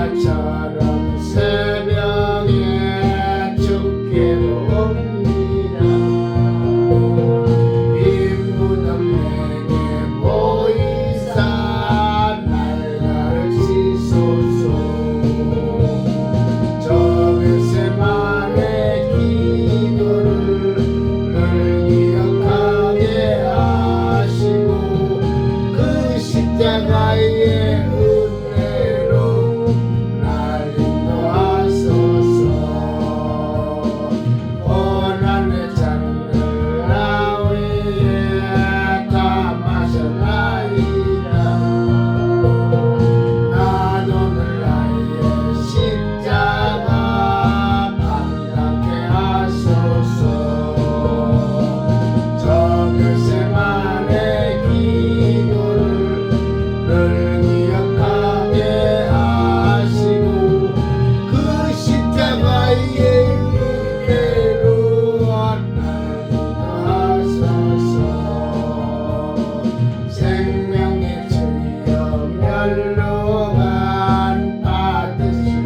마리아처럼 새벽에 죽기로 옵니다. 빈무덤 내게 보이사 날 가르치소서. 저 겟세마네 기도를 늘 기억하게 하시고 그 십자가의 은혜로 날 인도하소서. 고난의 잔을 나 위에 다 마셨나이다. 나도 늘 나의 십자가 감당케 하소서. 저 겟세마네 기도를 늘 기억하게 하시고 그 십자가의 은혜로 날 인도하소서. 생명의 주여 멸로간 받으시옵소서.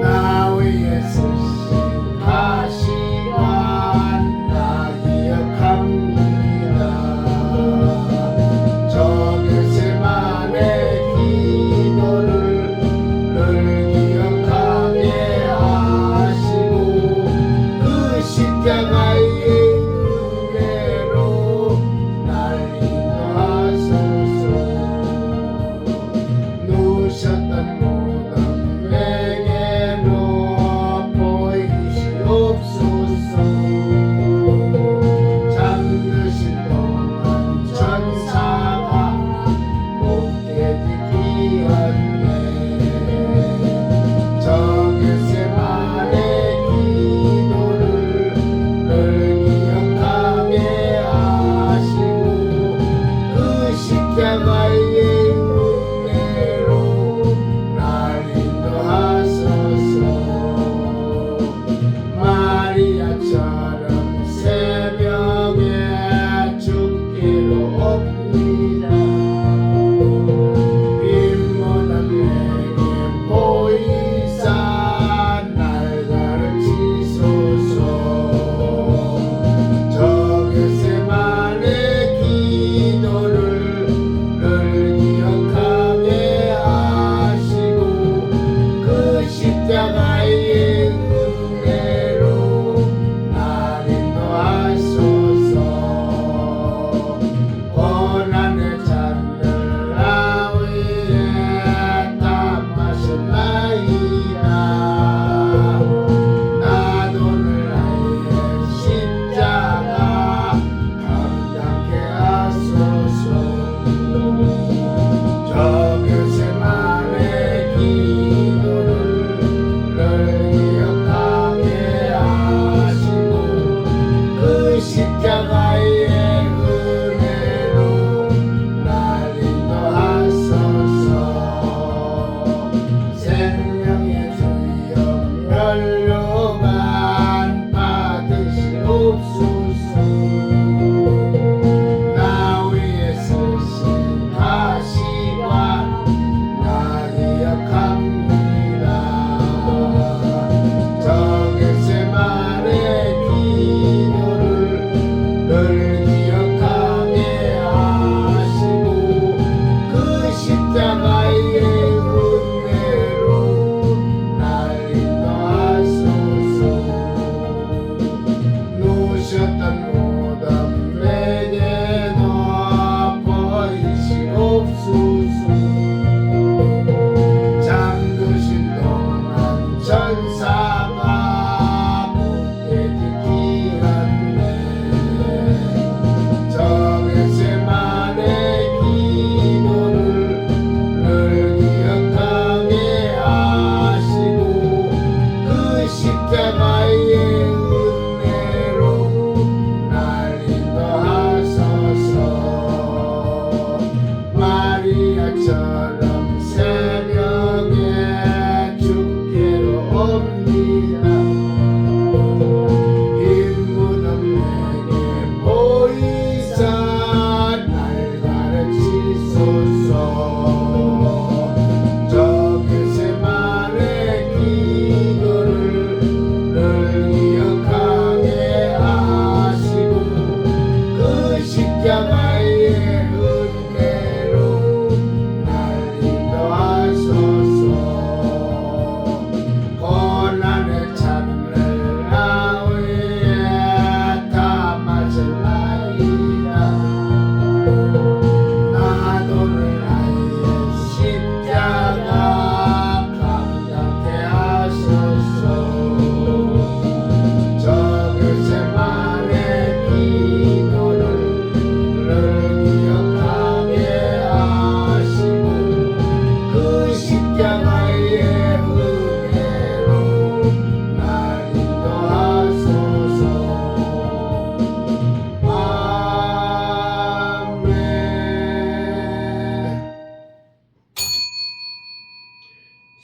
나 위에 쓰신 가시관 나 기억합니다. 저 겟세마네 기도를 늘 기억하게 하시고 그 십자가의 은혜로 날 인도하소서. 누우셨던 무덤 내게로 보이시옵소서. 잠드신 동안 천사가 곱게 지키었네. 저 겟세마네 기도를 늘 기억하게 하시고 그 십자가의 은혜로 날 인도하소서. 마리아처럼 새벽에 죽기로 옵니다. 빈무덤 내게 보이사 날 가르치소서. 저 겟세마네 기도를 늘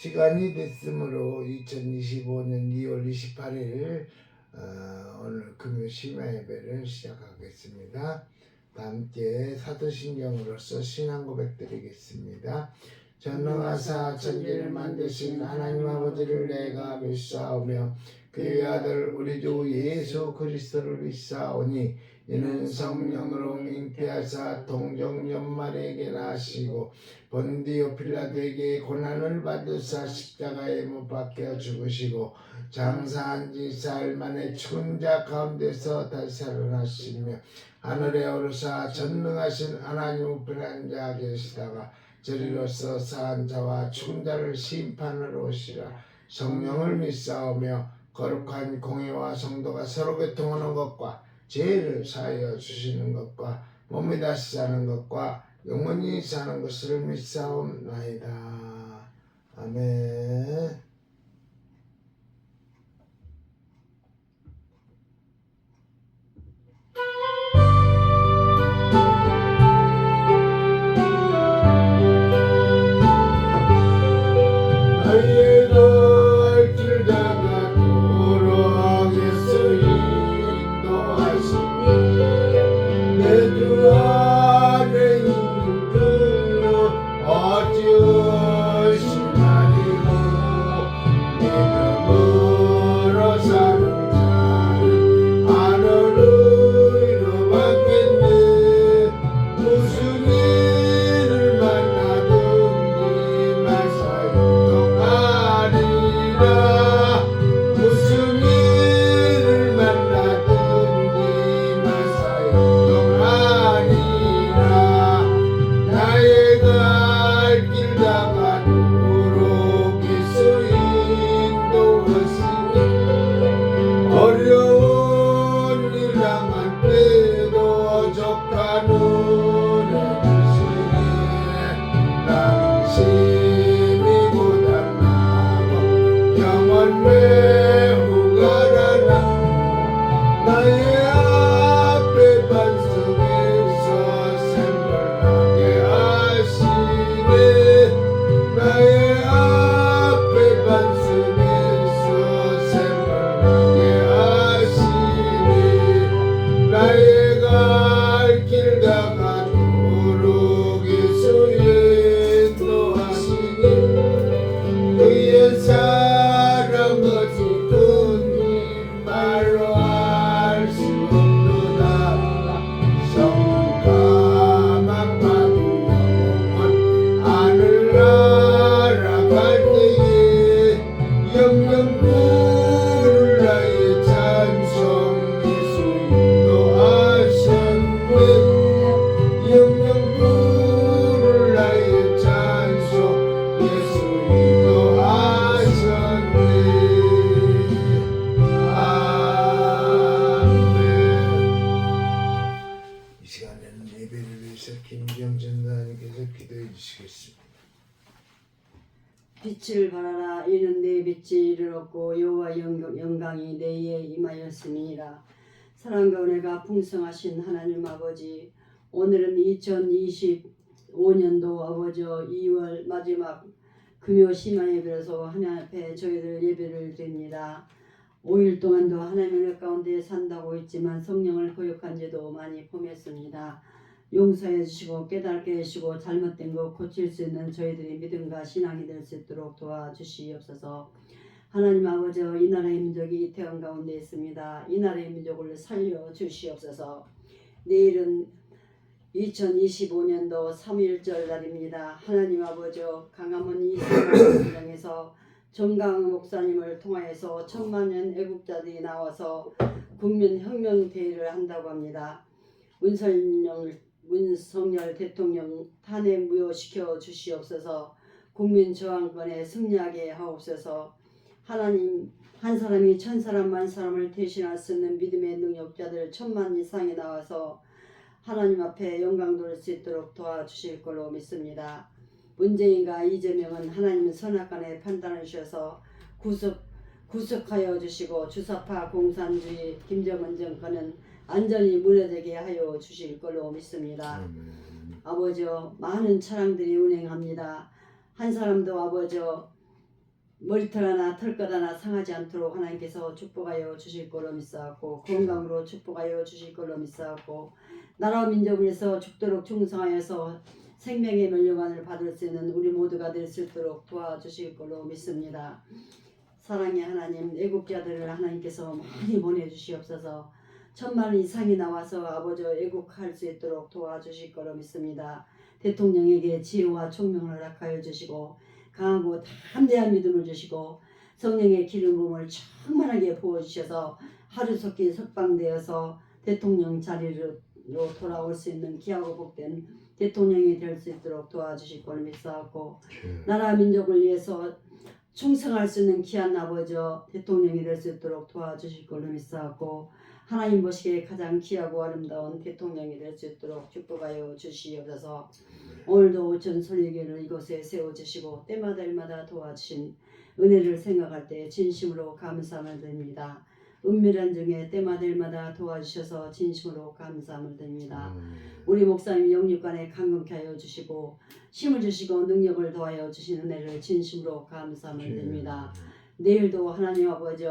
시간이 됐으므로 2025년 2월 28일 오늘 금요 심야 예배를 시작하겠습니다. 다 함께 사도신경으로서 신앙 고백 드리겠습니다. 전능하사 천지를 만드신 하나님 아버지를 내가 믿사오며 그의 아들 우리 주 예수 그리스도를 믿사오니 이는 성령으로 잉태하사 동정 연말에게 나시고 본디오 필라도에게 고난을 받으사 십자가에 못 박혀 죽으시고 장사한 지 사흘 만에 죽은 자 가운데서 다시 살아나시며 하늘에 오르사 전능하신 하나님 우편한 자 계시다가 저리로서 사한 자와 죽은 자를 심판하러 오시라. 성령을 믿사오며 거룩한 공회와 성도가 서로 교통하는 것과 죄를 사하여 주시는 것과 몸이 다시 사는 것과 영원히 사는 것을 믿사옵나이다. 아멘. 나의 갈 길 다가도록 예수 인도하시니 내 주 안에 있는 그로 어찌 의심하리고 믿음으로 사는 자는 하늘으로 받겠네. 무슨 일을 만나든지 마사용동하리라. 무슨 일을 만나든지 마사용동하리라. 나의 갈 길 다가도록 예수 인도하시니 어려운 일 당할 때도 족한 은혜 주시니 나는 심히 고단하고 영원 매우 가난하 나의 앞에 반석에서 샘물나게 하시네. 나의 앞에 반석에서 샘물나게 하시네. 나의 갈 길 다가도록 예수 인도하시니 그의 사랑 어찌 큰 말로 알 수 없도다. 성령 감압받은 영혼 하늘 날아갈 때에 영영 부를 나의 찬송 예수 인도하셨네. 영영 부를 나의 찬송 예수 인도하셨네. 아멘. 이 시간에는 예배를 위해서 김경전 나님께서 기도해 주시겠습니다. 빛을 발하라. 이는 내 빛이 이르렀고 여호와 영광이 내에 임하였음이니라. 사랑과 은혜가 풍성하신 하나님 아버지, 오늘은 2025년도 아버지 2월 마지막 금요 심야 예배로서 하나님 앞에 저희들 예배를 드립니다. 5일 동안도 하나님의 은혜 가운데 산다고 했지만 성령을 거역한 지도 많이 범했습니다. 용서해 주시고 깨닫게 해주시고 잘못된 것 고칠 수 있는 저희들의 믿음과 신앙이 될 수 있도록 도와주시옵소서. 하나님 아버지, 이 나라의 민족이 이 태양 가운데 있습니다. 이 나라의 민족을 살려 주시옵소서. 내일은 2025년도 3.1절 날입니다. 하나님 아버지, 강화문 이스라엘에서 정강 목사님을 통하여서 1000만년 애국자들이 나와서 국민혁명 대회를 한다고 합니다. 윤석열 대통령 탄핵 무효시켜 주시옵소서. 국민 저항권에 승리하게 하옵소서. 하나님, 한 사람이 1000사람 만 사람을 대신할 수 있는 믿음의 능력자들 1000만 이상이 나와서 하나님 앞에 영광 돌릴 수 있도록 도와주실 걸로 믿습니다. 문재인과 이재명은 하나님 선악간에 판단해 주셔서 구속하여 주시고 주사파 공산주의 김정은 정권은 안전히 무너지게 하여 주실 걸로 믿습니다. 아버지여, 많은 차량들이 운행합니다. 한 사람도 아버지여 머리털 하나 털것 하나 상하지 않도록 하나님께서 축복하여 주실 걸로 믿사옵고 건강으로 축복하여 주실 걸로 믿사옵고 나라와 민족을 위해서 죽도록 충성하여서 생명의 멸류관을 받을 수 있는 우리 모두가 될 수 있도록 도와주실 걸로 믿습니다. 사랑의 하나님, 애국자들을 하나님께서 많이 보내주시옵소서. 1000만 이상이 나와서 아버지 애국할 수 있도록 도와주실 걸로 믿습니다. 대통령에게 지혜와 총명을 허락하여 주시고 강하고 담대한 믿음을 주시고 성령의 기름 부음을 충만하게 부어주셔서 하루속히 석방되어서 대통령 자리로 돌아올 수 있는 귀하고 복된 대통령이 될 수 있도록 도와주실 걸로 믿사옵고 나라 민족을 위해서 충성할 수 있는 귀한 아버지 대통령이 될 수 있도록 도와주실 걸로 믿사옵고 하나님 보시기에 가장 귀하고 아름다운 대통령이 될 수 있도록 축복하여 주시옵소서. 오늘도 오천 설교를 이곳에 세워주시고 때마다 도와주신 은혜를 생각할 때 진심으로 감사함을 드립니다. 은밀한 중에 때마다 도와주셔서 진심으로 감사함을 드립니다. 우리 목사님 영육간에 강건케 하여 주시고 힘을 주시고 능력을 더하여 주신 은혜를 진심으로 감사함을 드립니다. 내일도 하나님 아버지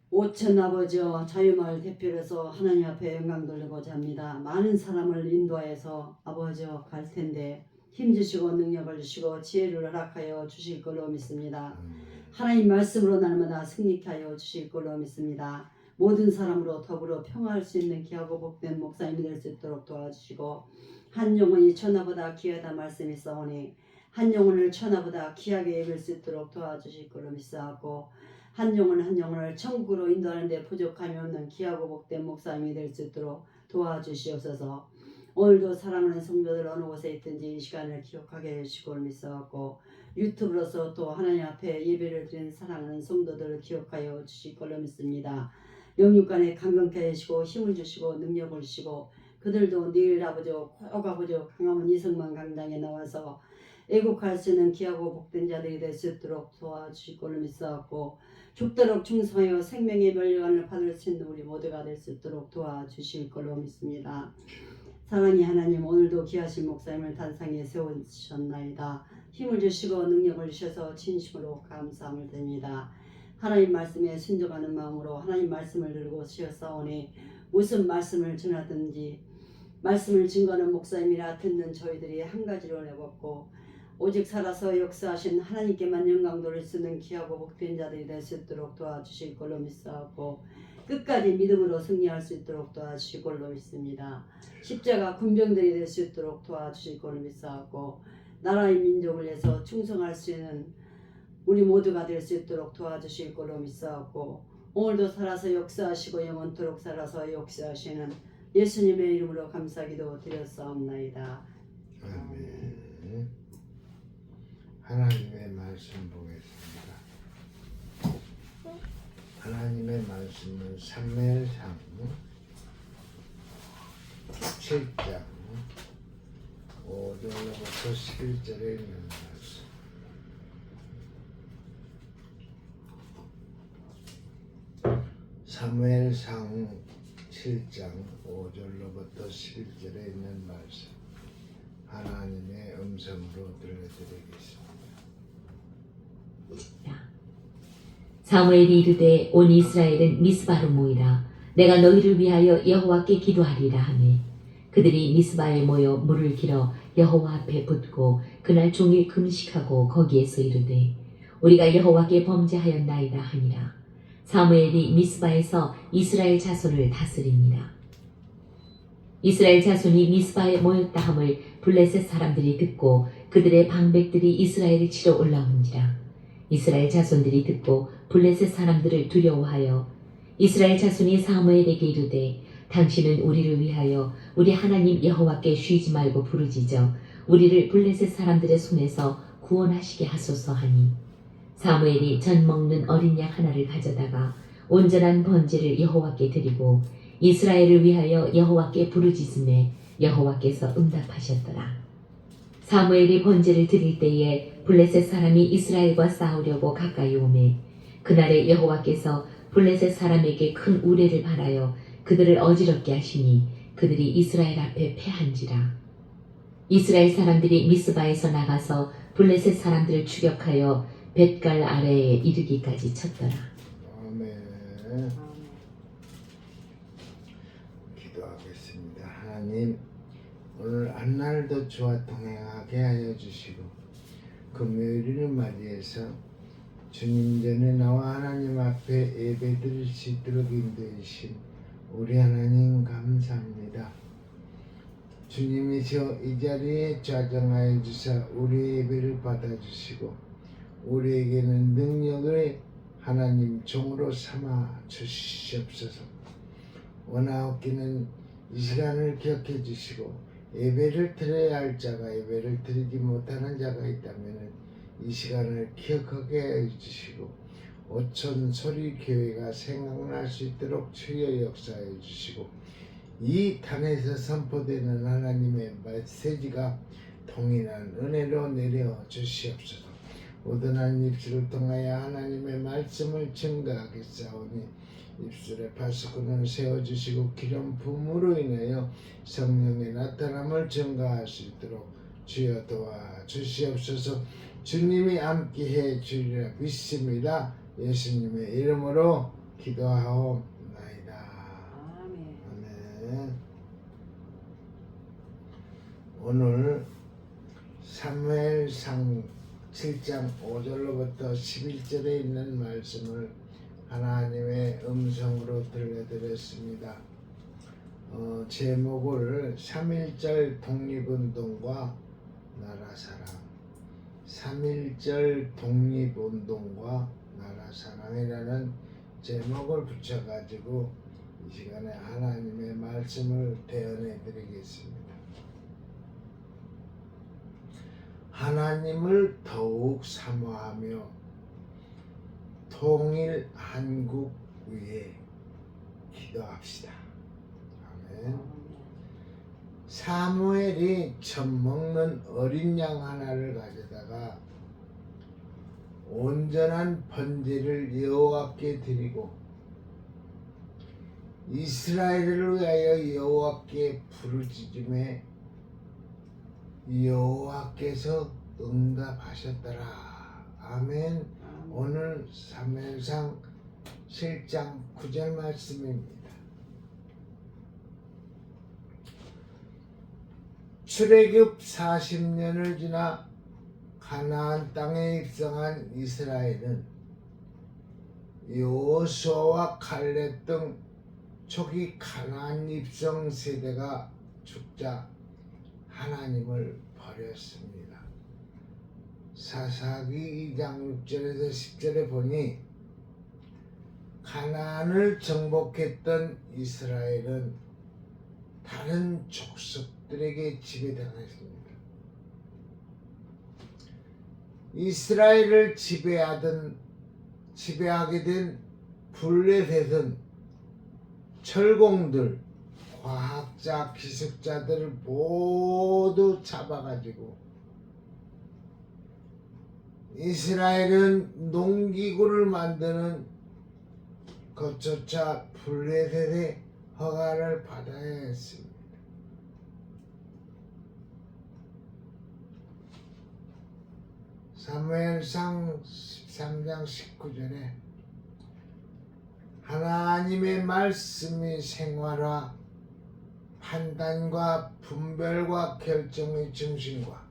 오천 아버지 자유마을 대표로서 하나님 앞에 영광 돌리고자 합니다. 많은 사람을 인도하여서 아버지 갈 텐데 힘 주시고 능력을 주시고 지혜를 허락하여 주실 걸로 믿습니다. 하나님 말씀으로 날마다 승리케 하여 주실 걸로 믿습니다. 모든 사람으로 더불어 평화할 수 있는 귀하고 복된 목사님이 될 수 있도록 도와주시고 한 영혼이 천하보다 귀하다 말씀이 있사오니 한 영혼을 천하보다 귀하게 여길 수 있도록 도와주실 걸로 믿사옵고 한 영혼을 천국으로 인도하는 데 부족함이 없는 귀하고 복된 목사님이 될 수 있도록 도와주시옵소서. 오늘도 사랑하는 성도들 어느 곳에 있든지 이 시간을 기억하게 해주시고 믿사옵고 유튜브로서 또 하나님 앞에 예배를 드리는 사랑하는 성도들을 기억하여 주실 걸로 믿습니다. 영육간에 강건케 하시고 힘을 주시고 능력을 주시고 그들도 내일 아버지 꼭 아버지 강화문 이성만 강당에 나와서 애국할 수 있는 귀하고 복된 자들이 될 수 있도록 도와주실 걸로 믿사옵고 죽도록 충성하여 생명의 멸류관을 받을 수 있는 우리 모두가 될 수 있도록 도와주실 걸로 믿습니다. 사랑의 하나님, 오늘도 귀하신 목사님을 단상에 세우셨나이다. 힘을 주시고 능력을 주셔서 진심으로 감사함을 드립니다. 하나님 말씀에 순종하는 마음으로 하나님 말씀을 들고 쉬었사오니 무슨 말씀을 전하든지 말씀을 증거하는 목사님이라 듣는 저희들이 한 가지로 내었고 오직 살아서 역사하신 하나님께만 영광 돌릴 수 있는 귀하고 복된 자들이 될 수 있도록 도와주실 걸로 믿사옵고 끝까지 믿음으로 승리할 수 있도록 도와주실 걸로 믿습니다. 십자가 군병들이 될 수 있도록 도와주실 걸로 믿사옵고 나라의 민족을 위해서 충성할 수 있는 우리 모두가 될 수 있도록 도와주실 걸로 믿사옵고 오늘도 살아서 역사하시고 영원토록 살아서 역사하시는 예수님의 이름으로 감사기도 드렸사옵나이다. 아멘. 하나님의 말씀 보겠습니다. 하나님의 말씀은 사무엘상 7장 5절부터 11절에 있는 말씀. 사무엘상 7장 5절로부터 11절에 있는 말씀. 하나님의 음성으로 들려드리겠습니다. 사무엘이 이르되 온 이스라엘은 미스바로 모이라. 내가 너희를 위하여 여호와께 기도하리라 하매 그들이 미스바에 모여 물을 길어 여호와 앞에 붓고 그날 종일 금식하고 거기에서 이르되 우리가 여호와께 범죄하였나이다 하니라. 사무엘이 미스바에서 이스라엘 자손을 다스립니다. 이스라엘 자손이 미스바에 모였다 함을 블레셋 사람들이 듣고 그들의 방백들이 이스라엘을 치러 올라온지라. 이스라엘 자손들이 듣고 블레셋 사람들을 두려워하여 이스라엘 자손이 사무엘에게 이르되 당신은 우리를 위하여 우리 하나님 여호와께 쉬지 말고 부르짖어 우리를 블레셋 사람들의 손에서 구원하시게 하소서 하니 사무엘이 전 먹는 어린 양 하나를 가져다가 온전한 번제를 여호와께 드리고 이스라엘을 위하여 여호와께 부르짖음에 여호와께서 응답하셨더라. 사무엘이 번제를 드릴 때에 블레셋 사람이 이스라엘과 싸우려고 가까이 오매 그날에 여호와께서 블레셋 사람에게 큰 우레를 발하여 그들을 어지럽게 하시니 그들이 이스라엘 앞에 패한지라. 이스라엘 사람들이 미스바에서 나가서 블레셋 사람들을 추격하여 뱃갈 아래에 이르기까지 쳤더라. 아멘. 아멘. 기도하겠습니다. 하나님, 오늘 한날도 주와 동행하게 하여 주시고 금요일을 맞이해서 주님 전에 나와 하나님 앞에 예배드릴 수 있도록 인도해주신 우리 하나님 감사합니다. 주님이시여 이 자리에 좌정하여 주사 우리 예배를 받아주시고 우리에게는 능력을 하나님 종으로 삼아 주시옵소서. 원하옵기는 이 시간을 기억해 주시고 예배를 드려야 할 자가 예배를 드리지 못하는 자가 있다면 이 시간을 기억하게 해주시고 오천 소리 교회가 생각날 수 있도록 주여 역사해 주시고 이 단에서 선포되는 하나님의 메시지가 동일한 은혜로 내려 주시옵소서. 오든한 입술을 통하여 하나님의 말씀을 증거하겠사오니 입술에 파수꾼을 세워주시고 기름 부음으로 인하여 성령의 나타남을 증거할 수 있도록 주여 도와주시옵소서. 주님이 함께해 주리라 믿습니다. 예수님의 이름으로 기도하옵나이다. 아멘. 아멘. 오늘 사무엘상 7장 5절로부터 11절에 있는 말씀을 하나님의 음성으로 들려드렸습니다. 제목을 3.1절 독립운동과 나라사랑 3.1절 독립운동과 나라사랑이라는 제목을 붙여가지고 이 시간에 하나님의 말씀을 대언해 드리겠습니다. 하나님을 더욱 사모하며 통일 한국 위해 기도합시다. 아멘. 사무엘이 젖먹는 어린 양 하나를 가져다가 온전한 번제를 여호와께 드리고 이스라엘을 위하여 여호와께 부르짖음에 여호와께서 응답하셨더라. 아멘. 오늘 사무엘상 7장 9절 말씀입니다. 출애굽 40년을 지나 가나안 땅에 입성한 이스라엘은 여호수아와 갈렙 등 초기 가나안 입성 세대가 죽자 하나님을 버렸습니다. 사사기 2장 6절에서 10절에 보니 가나안을 정복했던 이스라엘은 다른 족속들에게 지배당했습니다. 이스라엘을 지배하게 된 블레셋은 철공들, 과학자, 기술자들을 모두 잡아가지고 이스라엘은 농기구를 만드는 것조차 블레셋의 허가를 받아야 했습니다. 사무엘상 13장 19절에 하나님의 말씀이 생활화, 판단과 분별과 결정의 중심과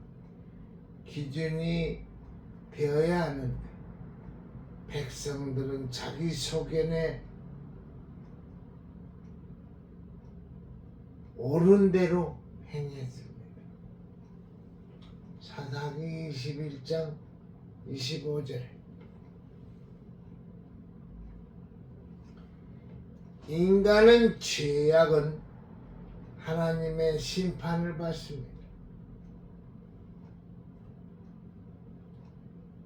기준이 되어야 하는데 백성들은 자기 소견에 옳은 대로 행했습니다. 사사기 21장 25절에 인간은 죄악은 하나님의 심판을 받습니다.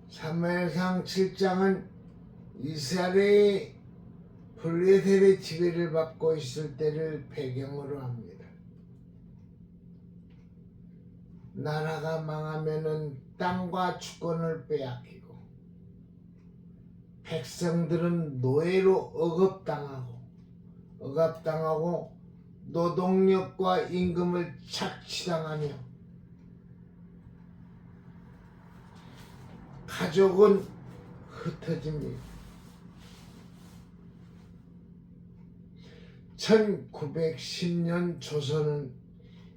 사무엘상 7장은 이스라엘이 블레셋의 지배를 받고 있을 때를 배경으로 합니다. 나라가 망하면은 땅과 주권을 빼앗기고 백성들은 노예로 억압당하고 노동력과 임금을 착취당하며 가족은 흩어집니다. 1910년 조선은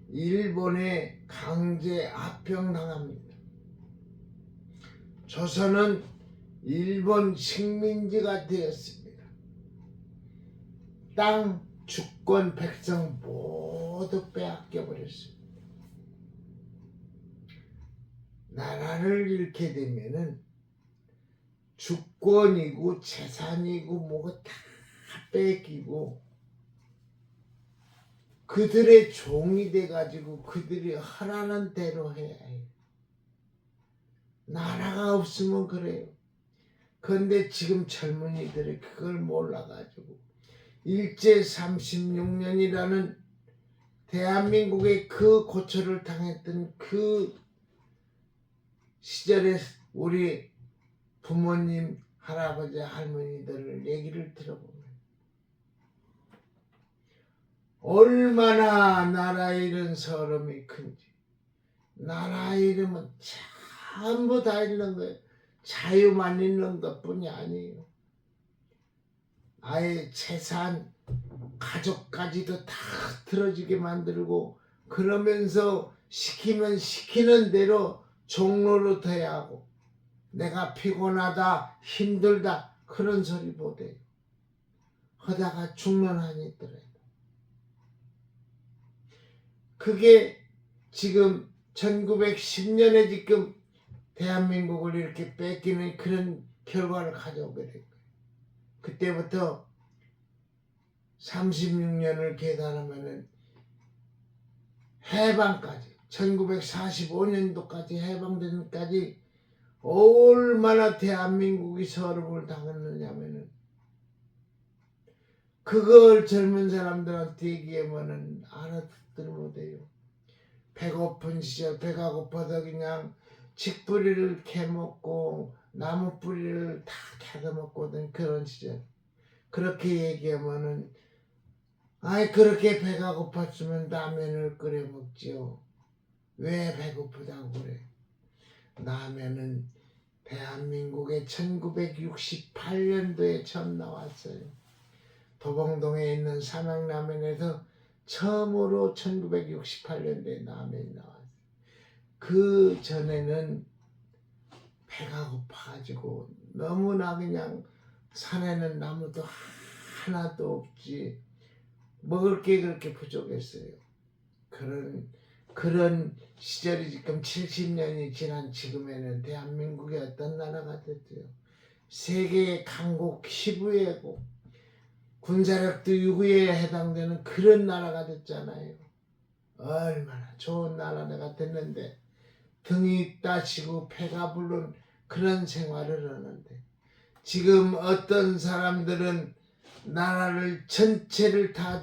일본에 강제 합병당합니다. 조선은 일본 식민지가 되었습니다. 땅, 주권, 백성 모두 빼앗겨 버렸습니다. 나라를 잃게 되면은 주권이고 재산이고 뭐가 다 뺏기고 그들의 종이 돼가지고 그들이 하라는 대로 해야 해요. 나라가 없으면 그래요. 그런데 지금 젊은이들이 그걸 몰라가지고 일제 36년이라는 대한민국의 그 고초를 당했던 그 시절에 우리 부모님, 할아버지, 할머니들 얘기를 들어보면 얼마나 나라 잃은 서름이 큰지. 나라 잃으면 전부 다 잃는 거예요. 자유만 잃는 것뿐이 아니에요. 아예 재산, 가족까지도 다 틀어지게 만들고 그러면서 시키면 시키는 대로 종로로 돼야 하고 내가 피곤하다, 힘들다 그런 소리 못해요. 하다가 죽는 한이 있더라고요. 그게 지금 1910년에 지금 대한민국을 이렇게 뺏기는 그런 결과를 가져오게 된 거예요. 그때부터 36년을 계산하면은 해방까지 1945년도까지 해방되는까지 얼마나 대한민국이 서름을 당했느냐면은 그걸 젊은 사람들한테 얘기하면은 알아듣들 못해요. 배고픈 시절 배가 고파서 그냥 칡뿌리를 캐먹고 나무 뿌리를 다 캐서먹거든. 그런 시절 그렇게 얘기하면은 아이 그렇게 배가 고팠으면 라면을 끓여 먹지요. 왜 배고프다고 그래? 라면은 대한민국에 1968년도에 처음 나왔어요. 도봉동에 있는 삼양라면에서 처음으로 1968년도에 라면이 나왔어요. 그 전에는 배가 고파가지고 너무나 그냥 산에는 나무도 하나도 없지 먹을 게 그렇게 부족했어요. 그런 시절이 지금 70년이 지난 지금에는 대한민국이 어떤 나라가 됐어요. 세계의 강국 15위고 군사력도 6위에 해당되는 그런 나라가 됐잖아요. 얼마나 좋은 나라가 됐는데 등이 따시고 배가 부른 그런 생활을 하는데 지금 어떤 사람들은 나라를 전체를 다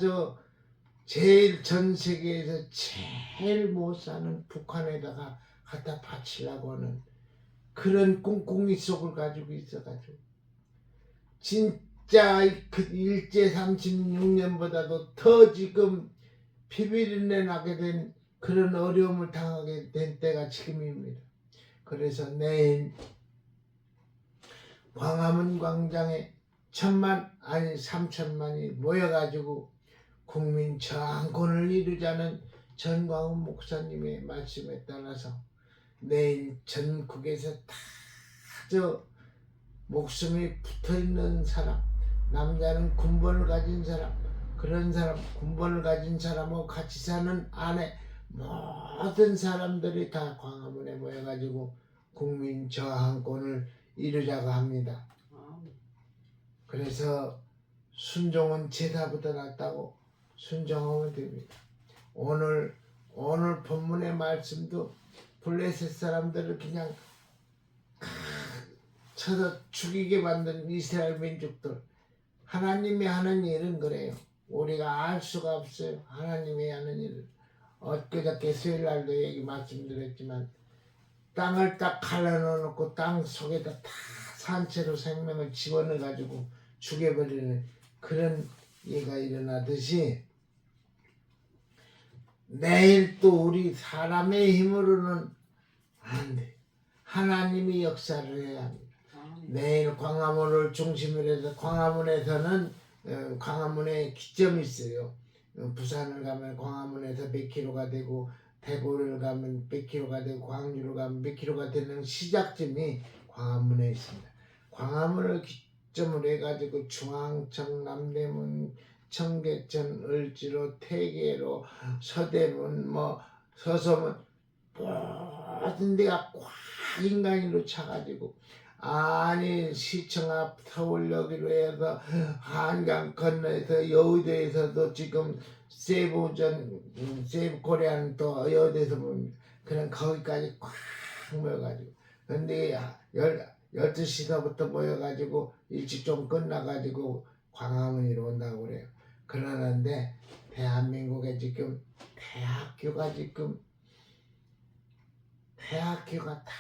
제일 전 세계에서 제일 못 사는 북한에다가 갖다 바치려고 하는 그런 꿍꿍이 속을 가지고 있어가지고 진짜 그 일제 36년보다도 더 지금 피비린내 나게 된 그런 어려움을 당하게 된 때가 지금입니다. 그래서 내일 광화문 광장에 1000만 아니 3000만이 모여가지고 국민 저항권을 이루자는 전광훈 목사님의 말씀에 따라서 내일 전국에서 다 목숨이 붙어있는 사람, 남자는 군번을 가진 사람, 그런 사람, 군번을 가진 사람하고 같이 사는 아내 모든 사람들이 다 광화문에 모여가지고 국민 저항권을 이루자고 합니다. 그래서 순종은 제사보다 낫다고 순종하면 됩니다. 오늘 본문의 말씀도 블레셋 사람들을 그냥 쳐서 죽이게 만든 이스라엘 민족들 하나님이 하는 일은 그래요. 우리가 알 수가 없어요. 하나님이 하는 일을. 엊그저께 수요일날도 얘기 말씀드렸지만 땅을 딱 갈라놓고 땅 속에다 다 산채로 생명을 집어넣어가지고 죽여버리는 그런 예가 일어나듯이 내일 또 우리 사람의 힘으로는 안 돼. 하나님이 역사를 해야 합니다. 내일 광화문을 중심으로 해서 광화문에서는 광화문에 기점이 있어요. 부산을 가면 광화문에서 몇 킬로가 되고 대구를 가면 몇 킬로가 되고 광주를 가면 몇 킬로가 되는 시작점이 광화문에 있습니다. 광화문을 기점으로 해가지고 중앙청, 남대문, 청계천, 을지로, 태계로, 서대문, 뭐 서서문 모든 데가 꽉 인간으로 차가지고 아니 시청 앞 서울역으로 해서 한강 건너에서 여의도에서도 지금 세부코리아는 또 여의도에서 보면 그냥 거기까지 꽉 모여가지고 근데 12시서부터 모여가지고 일찍 좀 끝나가지고 광화문으로 온다고 그래요. 그러는데 대한민국에 지금 대학교가 다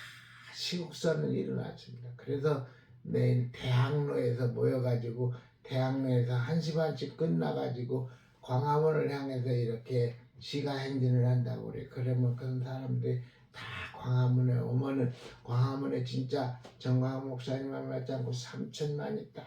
시국선을 일어났습니다. 그래서 내일 대학로에서 모여가지고 대학로에서 1시 반쯤 끝나가지고 광화문을 향해서 이렇게 시가 행진을 한다고 그래. 그러면 그런 사람들이 다 광화문에 오면은 광화문에 진짜 정광 목사님 만나지 않고 3천만이 딱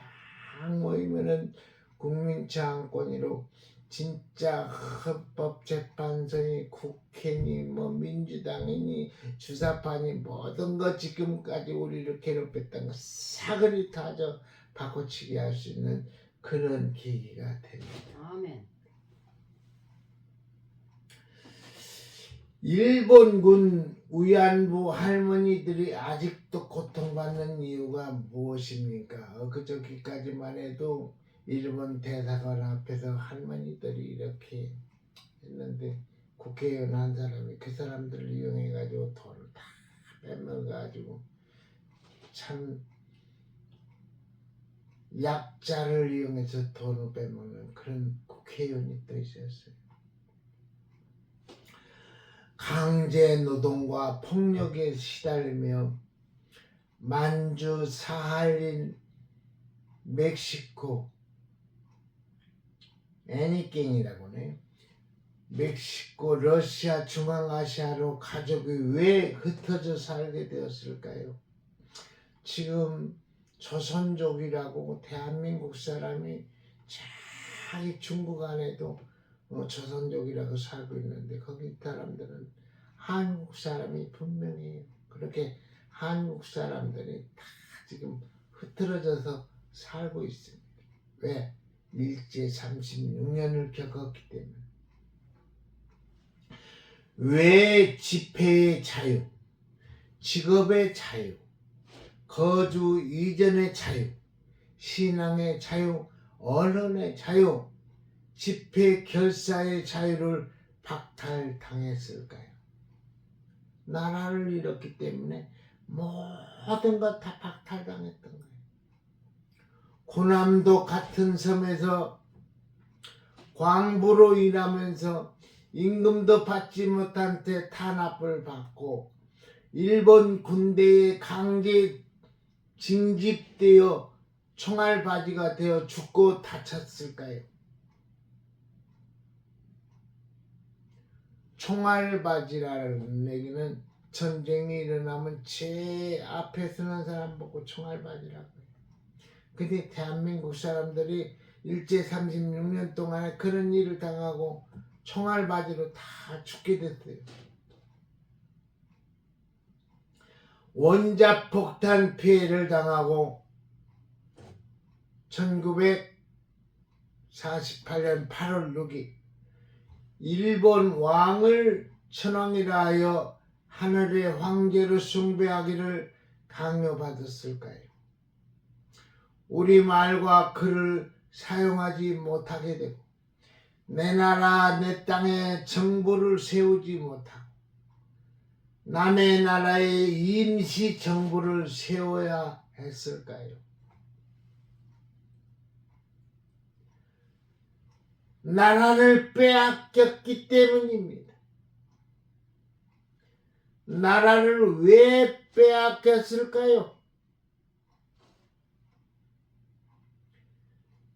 모이면은 국민청원으로 진짜 헌법재판소니 국회니 뭐 민주당이니 주사파니 모든 거 지금까지 우리를 괴롭혔던 거 사그리 다져 바꿔치기 할 수 있는 그런 계기가 됩니다. 아멘. 일본군 위안부 할머니들이 아직도 고통받는 이유가 무엇입니까? 그저기까지만 해도 일본 대사관 앞에서 할머니들이 이렇게 했는데 국회의원 한 사람이 그 사람들을 이용해가지고 돈을 다 빼먹어가지고 참 약자를 이용해서 돈을 빼먹는 그런 국회의원이 또 있었어요. 강제 노동과 폭력에 시달리며 만주, 사할린, 멕시코 애니깽이라고 하네요. 멕시코, 러시아, 중앙아시아로 가족이 왜 흩어져 살게 되었을까요? 지금 조선족이라고 대한민국 사람이 자기 중국 안에도 조선족이라고 살고 있는데 거기 사람들은 한국 사람이 분명해요. 그렇게 한국 사람들이 다 지금 흐트러져서 살고 있습니다. 왜? 일제 36년을 겪었기 때문에. 왜? 집회의 자유, 직업의 자유, 거주 이전의 자유, 신앙의 자유, 언론의 자유, 집회 결사의 자유를 박탈당했을까요? 나라를 잃었기 때문에 모든 것 다 박탈당했던 거예요. 고남도 같은 섬에서 광부로 일하면서 임금도 받지 못한 채 탄압을 받고 일본 군대에 강제 징집되어 총알바지가 되어 죽고 다쳤을까요? 총알바지라는 얘기는 전쟁이 일어나면 제일 앞에 서는 사람 보고 총알바지라고 해요. 근데 대한민국 사람들이 일제 36년 동안에 그런 일을 당하고 총알바지로 다 죽게 됐어요. 원자폭탄 피해를 당하고 1948년 8월 6일 일본 왕을 천황이라 하여 하늘의 황제로 숭배하기를 강요받았을까요? 우리말과 글을 사용하지 못하게 되고 내 나라 내 땅에 정부를 세우지 못하고 남의 나라에 임시 정부를 세워야 했을까요? 나라를 빼앗겼기 때문입니다. 나라를 왜 빼앗겼을까요?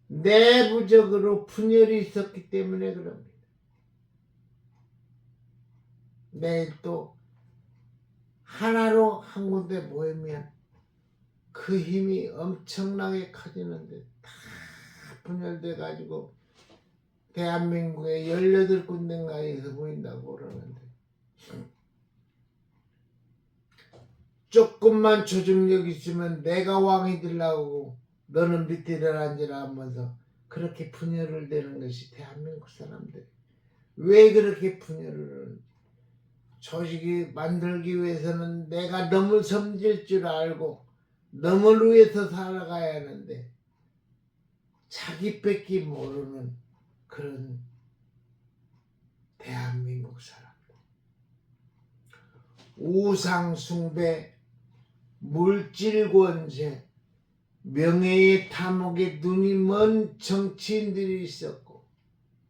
내부적으로 분열이 있었기 때문에 그럽니다. 내일 또 하나로 한 군데 모이면 그 힘이 엄청나게 커지는데 다 분열돼 가지고 대한민국의 18군데인가에서 보인다고 그러는데 조금만 조직력 있으면 내가 왕이 되려고 너는 밑에 내려앉으라 하면서 그렇게 분열을 되는 것이 대한민국 사람들. 왜 그렇게 분열을 하는지. 조직이 만들기 위해서는 내가 너무 섬질 줄 알고 너를 위해서 살아가야 하는데 자기 뺏기 모르는 그런 대한민국 사람들. 우상 숭배, 물질 권세, 명예의 탐욕에 눈이 먼 정치인들이 있었고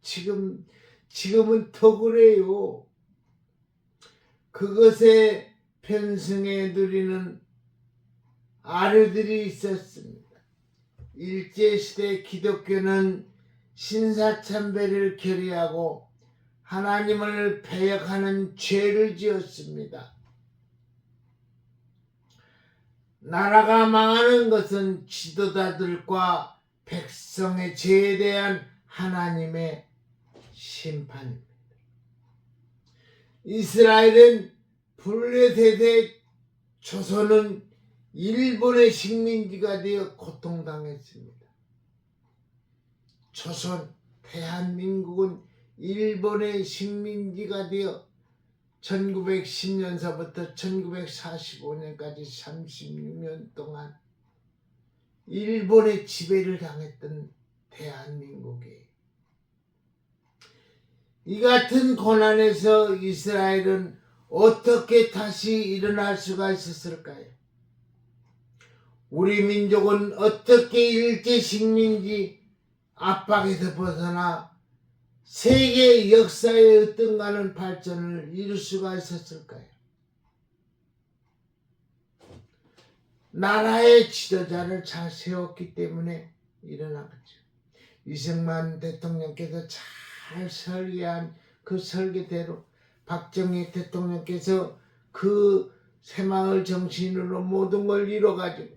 지금은 더 그래요. 그것에 편승해 누리는 아류들이 있었습니다. 일제시대 기독교는 신사참배를 결의하고 하나님을 배역하는 죄를 지었습니다. 나라가 망하는 것은 지도자들과 백성의 죄에 대한 하나님의 심판입니다. 이스라엘은 블레셋의 조선은 일본의 식민지가 되어 고통당했습니다. 조선, 대한민국은 일본의 식민지가 되어 1910년서부터 1945년까지 36년 동안 일본의 지배를 당했던 대한민국이에요. 이 같은 고난에서 이스라엘은 어떻게 다시 일어날 수가 있었을까요? 우리 민족은 어떻게 일제 식민지 압박에서 벗어나 세계 역사의 어떤가는 발전을 이룰 수가 있었을까요? 나라의 지도자를 잘 세웠기 때문에 일어나겠죠. 이승만 대통령께서 잘 설계한 그 설계대로 박정희 대통령께서 그 새마을 정신으로 모든 걸 이뤄가지고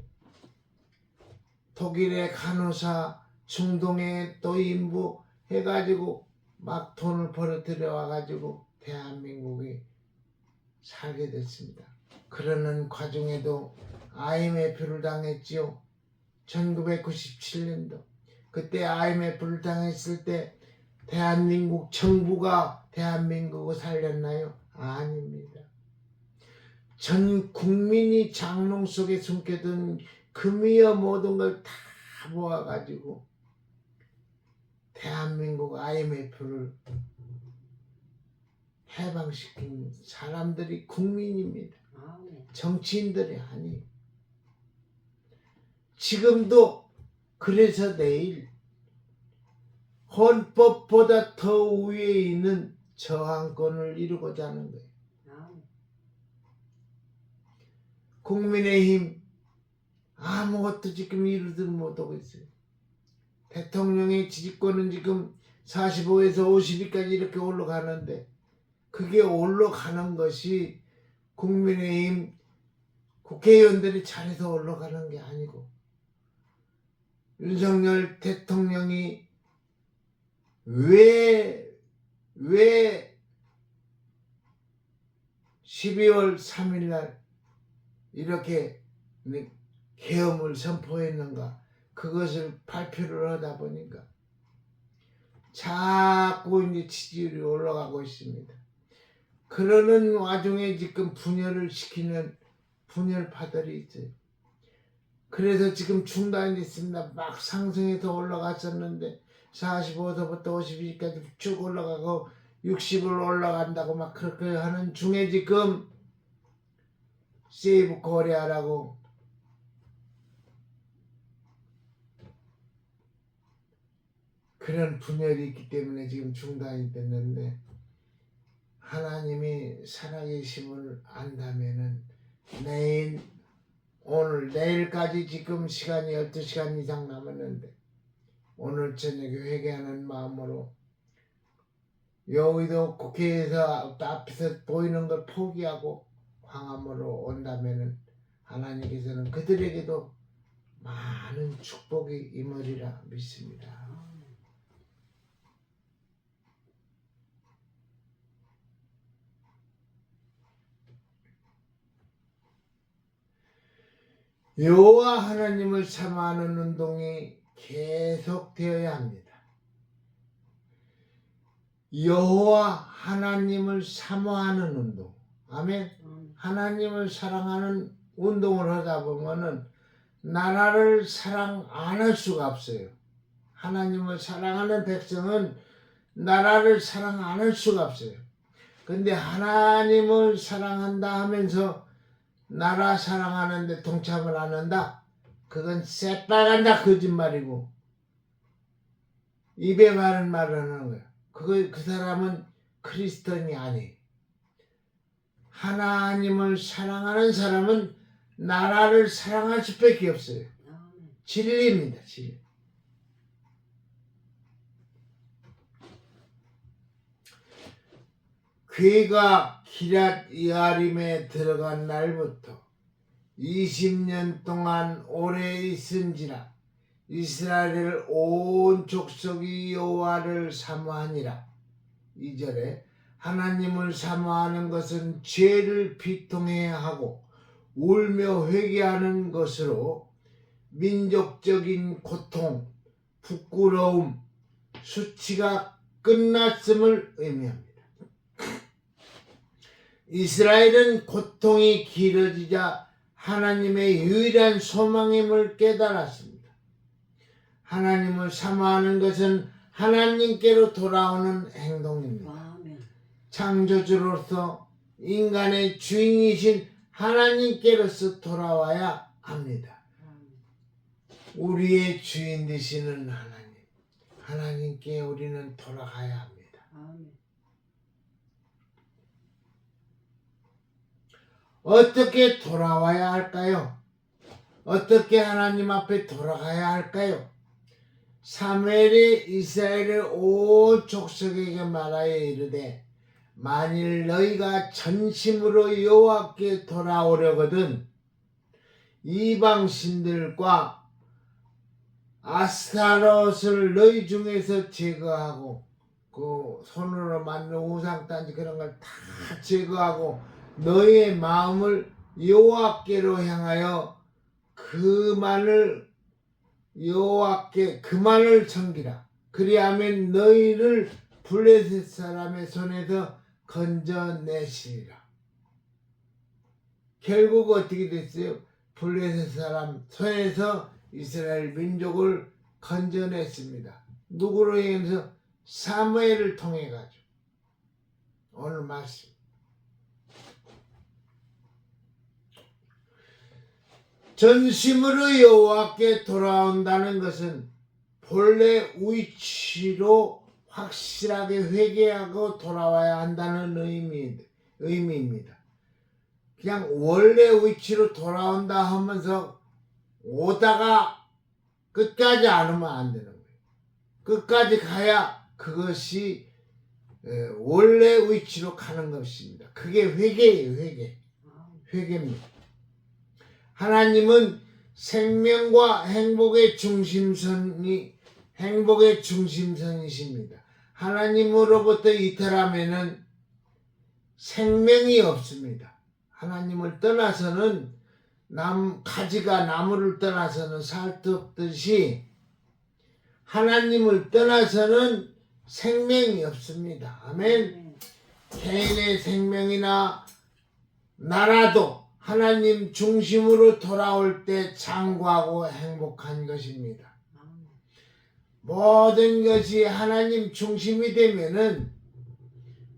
독일의 간호사, 중동의 또 인부 해가지고 막 돈을 벌어들여 와가지고 대한민국이 살게 됐습니다. 그러는 과정에도 IMF를 당했지요. 1997년도. 그때 IMF를 당했을 때 대한민국 정부가 대한민국을 살렸나요? 아닙니다. 전 국민이 장롱 속에 숨겨둔 금이여 모든 걸 다 모아가지고 대한민국 IMF를 해방시킨 사람들이 국민입니다. 정치인들이 아니에요. 지금도 그래서 내일 헌법보다 더 위에 있는 저항권을 이루고자 하는 거예요. 국민의힘 아무것도 지금 이루지 못하고 있어요. 대통령의 지지권은 지금 45에서 50위까지 이렇게 올라가는데 그게 올라가는 것이 국민의힘 국회의원들이 잘해서 올라가는 게 아니고 윤석열 대통령이 왜 12월 3일 날 이렇게 계엄을 선포했는가 그것을 발표를 하다 보니까 자꾸 이제 지지율이 올라가고 있습니다. 그러는 와중에 지금 분열을 시키는 분열파들이 있어요. 그래서 지금 중단이 됐습니다. 막 상승해서 올라갔었는데 45서부터 52까지 쭉 올라가고 60을 올라간다고 막 그렇게 하는 중에 지금 세이브 코리아라고 그런 분열이 있기 때문에 지금 중단이 됐는데 하나님이 살아계심을 안다면은 내일까지 지금 시간이 12시간 이상 남았는데 오늘 저녁에 회개하는 마음으로 여의도 국회에서 앞에서 보이는 걸 포기하고 광화문으로 온다면은 하나님께서는 그들에게도 많은 축복이 임하리라 믿습니다. 여호와 하나님을 사모하는 운동이 계속되어야 합니다. 여호와 하나님을 사모하는 운동. 아멘. 하나님을 사랑하는 운동을 하다 보면은 나라를 사랑 안 할 수가 없어요. 하나님을 사랑하는 백성은 나라를 사랑 안 할 수가 없어요. 근데 하나님을 사랑한다 하면서 나라 사랑하는데 동참을 안 한다? 그건 새빨간다 거짓말이고 입에 바른 말을 하는 거예요. 그 사람은 크리스천이 아니에요. 하나님을 사랑하는 사람은 나라를 사랑할 수밖에 없어요. 진리입니다. 진리. 괴가 기랏 여아림에 들어간 날부터 20년 동안 오래 있은지라 이스라엘 온 족속이 여호와를 사모하니라. 2절에 하나님을 사모하는 것은 죄를 비통해야 하고 울며 회개하는 것으로 민족적인 고통, 부끄러움, 수치가 끝났음을 의미합니다. 이스라엘은 고통이 길어지자 하나님의 유일한 소망임을 깨달았습니다. 하나님을 사모하는 것은 하나님께로 돌아오는 행동입니다. 창조주로서 인간의 주인이신 하나님께로서 돌아와야 합니다. 우리의 주인 되시는 하나님께 우리는 돌아가야 합니다. 어떻게 돌아와야 할까요? 어떻게 하나님 앞에 돌아가야 할까요? 사무엘이 이스라엘의 온 족속에게 말하여 이르되 만일 너희가 전심으로 여호와께 돌아오려거든 이방 신들과 아스타롯을 너희 중에서 제거하고 그 손으로 만든 우상단지 그런 걸 다 제거하고 너희의 마음을 여호와께로 향하여 그만을 섬기라. 그리하면 너희를 블레셋 사람의 손에서 건져내시리라. 결국 어떻게 됐어요? 블레셋 사람 손에서 이스라엘 민족을 건져냈습니다. 누구로 인해서? 사무엘을 통해 가지고. 오늘 말씀. 전심으로 여호와께 돌아온다는 것은 본래 위치로 확실하게 회개하고 돌아와야 한다는 의미입니다. 그냥 원래 위치로 돌아온다 하면서 오다가 끝까지 안 오면 안 되는 거예요. 끝까지 가야 그것이 원래 위치로 가는 것입니다. 그게 회개예요. 회개입니다. 하나님은 생명과 행복의 중심선이십니다. 하나님으로부터 이탈하면은 생명이 없습니다. 하나님을 떠나서는 가지가 나무를 떠나서는 살 수 없듯이 하나님을 떠나서는 생명이 없습니다. 아멘. 개인의 생명이나 나라도 하나님 중심으로 돌아올 때 장구하고 행복한 것입니다. 모든 것이 하나님 중심이 되면은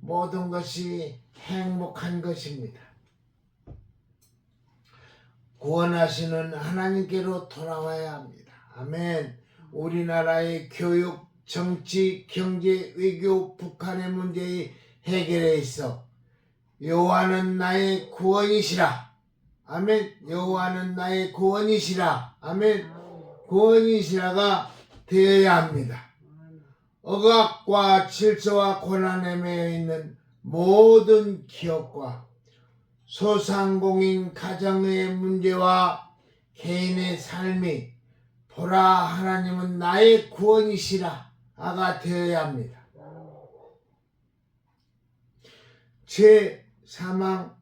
모든 것이 행복한 것입니다. 구원하시는 하나님께로 돌아와야 합니다. 아멘. 우리나라의 교육, 정치, 경제, 외교, 북한의 문제의 해결에 있어 여호와는 나의 구원이시라. 아멘. 여호와는 나의 구원이시라. 아멘. 구원이시라가 되어야 합니다. 억압과 질서와 고난에 매여 있는 모든 기업과 소상공인 가정의 문제와 개인의 삶이 보라 하나님은 나의 구원이시라가 되어야 합니다. 죄, 사망,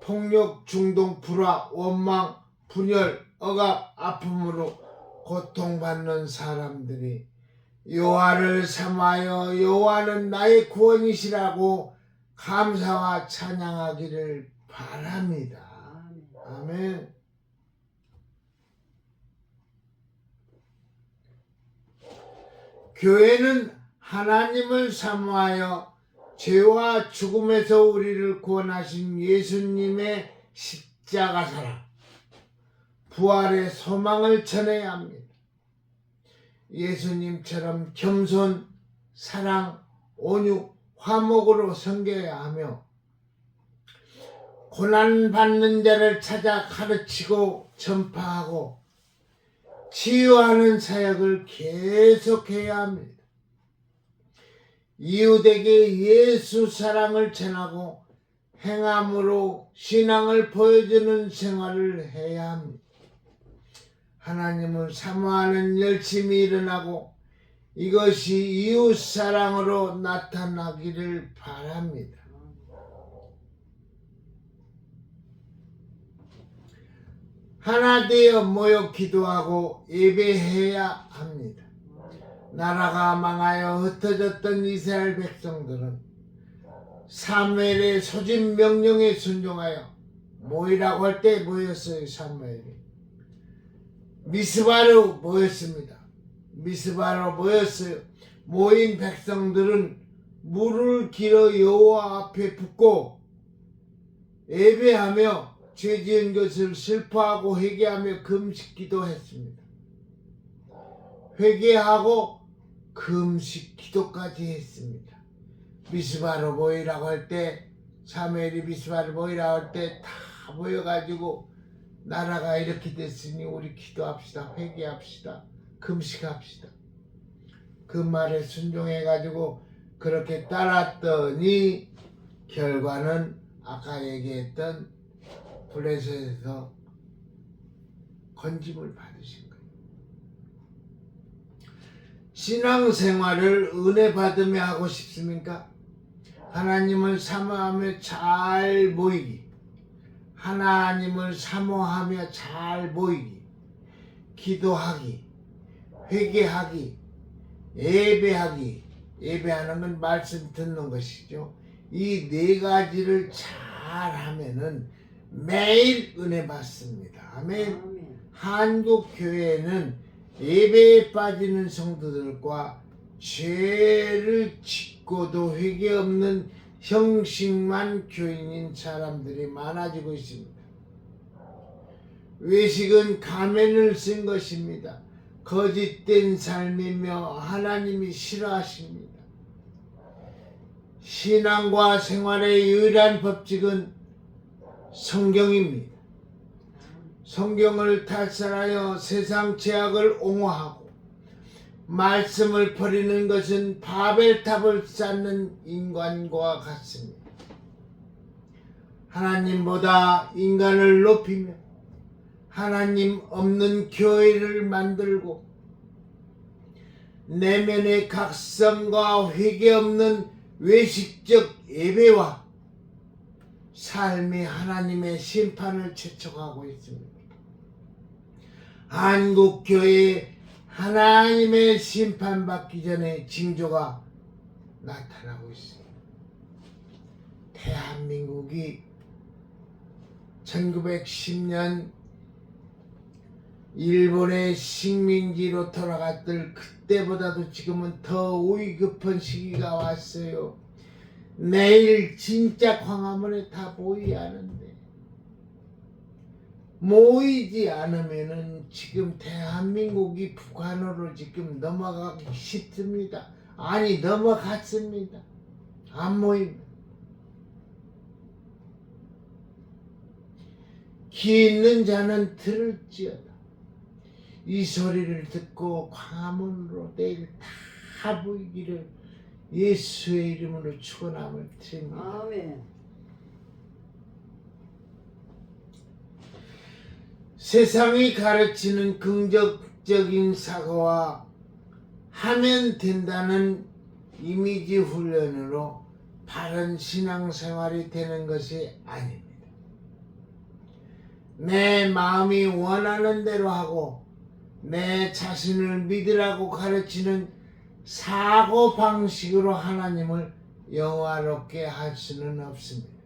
폭력, 중동, 불화, 원망, 분열, 억압, 아픔으로 고통받는 사람들이 여호와를 사모하여 여호와는 나의 구원이시라고 감사와 찬양하기를 바랍니다. 아멘. 교회는 하나님을 사모하여 죄와 죽음에서 우리를 구원하신 예수님의 십자가 사랑, 부활의 소망을 전해야 합니다. 예수님처럼 겸손, 사랑, 온유, 화목으로 섬겨야 하며 고난받는 자를 찾아 가르치고 전파하고 치유하는 사역을 계속해야 합니다. 이웃에게 예수 사랑을 전하고 행함으로 신앙을 보여주는 생활을 해야 합니다. 하나님을 사모하는 열심히 일어나고 이것이 이웃 사랑으로 나타나기를 바랍니다. 하나 되어 모여 기도하고 예배해야 합니다. 나라가 망하여 흩어졌던 이스라엘 백성들은 사무엘의 소집 명령에 순종하여 모이라고 할 때 모였어요. 사무엘이 미스바로 모였습니다. 미스바로 모였어요. 모인 백성들은 물을 길어 여호와 앞에 붓고 예배하며 죄 지은 것을 슬퍼하고 회개하며 금식 기도했습니다. 회개하고 금식 기도까지 했습니다. 미스바로 모이라고 할 때 사무엘이 미스바로 모이라고 할 때 다 모여가지고 나라가 이렇게 됐으니 우리 기도합시다. 회개합시다. 금식합시다. 그 말에 순종해가지고 그렇게 따랐더니 결과는 아까 얘기했던 블레셋에서 건짐을 받으신 거예요. 신앙생활을 은혜 받으며 하고 싶습니까? 하나님을 사모하며 잘 모이기, 하나님을 사모하며 잘 모이기, 기도하기, 회개하기, 예배하기. 예배하는 건 말씀 듣는 것이죠. 이 네 가지를 잘 하면은 매일 은혜 받습니다. 아멘. 한국 교회는 예배에 빠지는 성도들과 죄를 짓고도 회개 없는 형식만 교인인 사람들이 많아지고 있습니다. 외식은 가면을 쓴 것입니다. 거짓된 삶이며 하나님이 싫어하십니다. 신앙과 생활의 유일한 법칙은 성경입니다. 성경을 탈살하여 세상 죄악을 옹호하고 말씀을 버리는 것은 바벨탑을 쌓는 인간과 같습니다. 하나님보다 인간을 높이며 하나님 없는 교회를 만들고 내면의 각성과 회개 없는 외식적 예배와 삶이 하나님의 심판을 재촉하고 있습니다. 한국 교회에 하나님의 심판받기 전에 징조가 나타나고 있습니다. 대한민국이 1910년 일본의 식민지로 돌아갔던 그때보다도 지금은 더 위급한 시기가 왔어요. 내일 진짜 광화문에 다 모여야 하는데 모이지 않으면은 지금 대한민국이 북한으로 지금 넘어가기 쉽습니다. 아니 넘어갔습니다. 안 모입니다. 귀 있는 자는 들을지어다. 이 소리를 듣고 광화문으로 내일 다 모이기를 예수의 이름으로 축원함을 드립니다. 아멘. 세상이 가르치는 긍정적인 사고와 하면 된다는 이미지 훈련으로 바른 신앙생활이 되는 것이 아닙니다. 내 마음이 원하는 대로 하고 내 자신을 믿으라고 가르치는 사고방식으로 하나님을 영화롭게 할 수는 없습니다.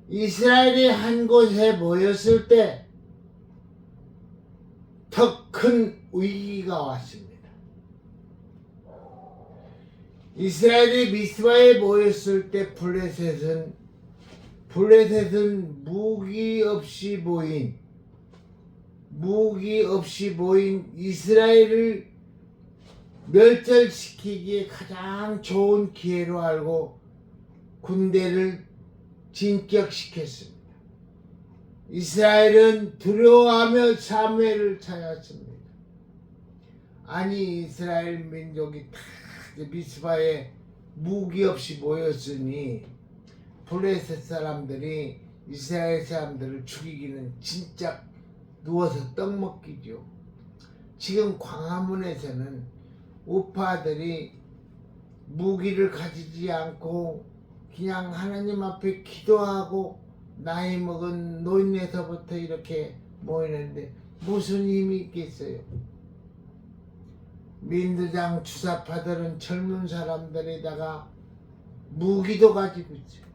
이스라엘이 한 곳에 모였을 때 더 큰 위기가 왔습니다. 이스라엘이 미스바에 모였을 때 블레셋은 무기 없이 모인 이스라엘을 멸절시키기에 가장 좋은 기회로 알고 군대를 진격시켰습니다. 이스라엘은 두려워하며 사무엘을 찾았습니다. 아니 이스라엘 민족이 다 미스바에 무기 없이 모였으니 블레셋 사람들이 이스라엘 사람들을 죽이기는 진짜 누워서 떡 먹기죠. 지금 광화문에서는 우파들이 무기를 가지지 않고 그냥 하나님 앞에 기도하고 나이 먹은 노인에서부터 이렇게 모이는데 무슨 힘이 있겠어요? 민주당 주사파들은 젊은 사람들에다가 무기도 가지고 있어요.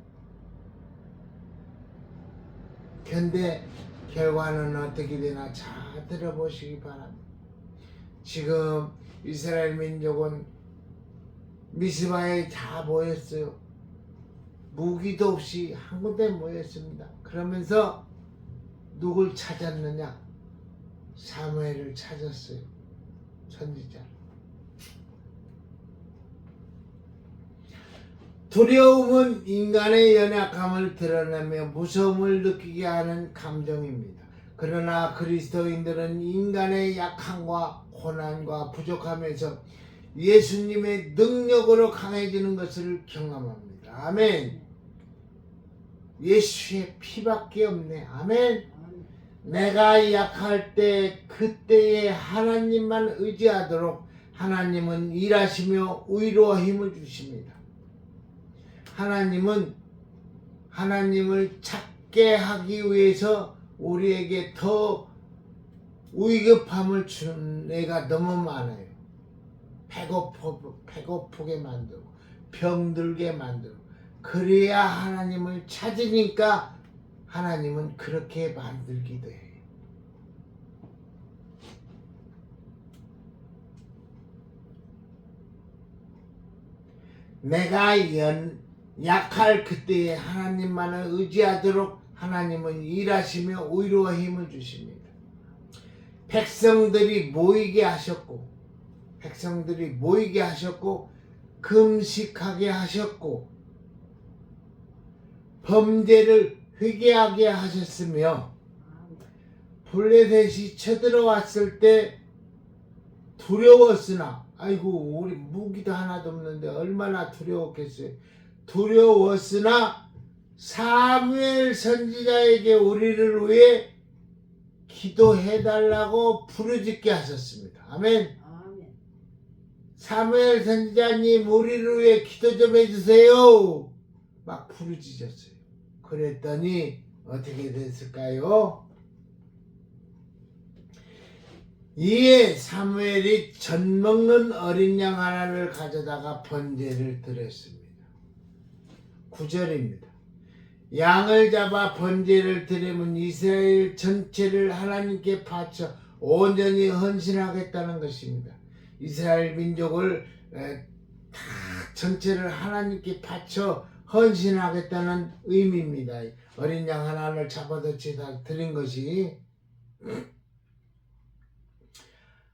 근데 결과는 어떻게 되나 잘 들어보시기 바랍니다. 지금 이스라엘 민족은 미스바에 다 모였어요. 무기도 없이 한 군데 모였습니다. 그러면서 누굴 찾았느냐? 사무엘을 찾았어요. 선지자. 두려움은 인간의 연약함을 드러내며 무서움을 느끼게 하는 감정입니다. 그러나 그리스도인들은 인간의 약함과 고난과 부족함에서 예수님의 능력으로 강해지는 것을 경험합니다. 아멘. 예수의 피밖에 없네. 아멘. 내가 약할 때 그때에 하나님만 의지하도록 하나님은 일하시며 위로와 힘을 주십니다. 하나님은 하나님을 찾게 하기 위해서 우리에게 더 위급함을 주는 애가 너무 많아요. 배고프게 만들고 병들게 만들고 그래야 하나님을 찾으니까 하나님은 그렇게 만들기도 해요. 내가 약할 그때에 하나님만을 의지하도록 하나님은 일하시며 위로와 힘을 주십니다. 백성들이 모이게 하셨고 금식하게 하셨고 범죄를 회개하게 하셨으며 블레셋이 쳐들어왔을 때 두려웠으나 아이고 우리 무기도 하나도 없는데 얼마나 두려웠겠어요. 두려웠으나 사무엘 선지자에게 우리를 위해 기도해달라고 부르짖게 하셨습니다. 아멘. 사무엘 선지자님 우리를 위해 기도 좀 해주세요. 막 부르짖었어요. 그랬더니 어떻게 됐을까요? 이에 사무엘이 젖먹는 어린 양 하나를 가져다가 번제를 드렸습니다. 9절입니다. 양을 잡아 번제를 드리면 이스라엘 전체를 하나님께 바쳐 온전히 헌신하겠다는 것입니다. 이스라엘 민족을 다 전체를 하나님께 바쳐 헌신하겠다는 의미입니다. 어린 양 하나를 잡아서 드린 것이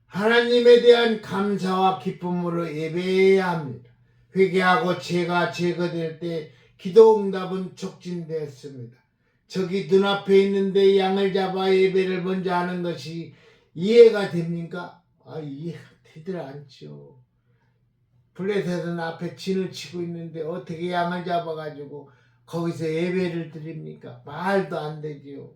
하나님에 대한 감사와 기쁨으로 예배해야 합니다. 회개하고 죄가 제거될 때 기도 응답은 촉진되었습니다. 저기 눈앞에 있는데 양을 잡아 예배를 먼저 하는 것이 이해가 됩니까? 이해가 되질 않죠. 블레셋은 앞에 진을 치고 있는데 어떻게 양을 잡아가지고 거기서 예배를 드립니까? 말도 안 되지요.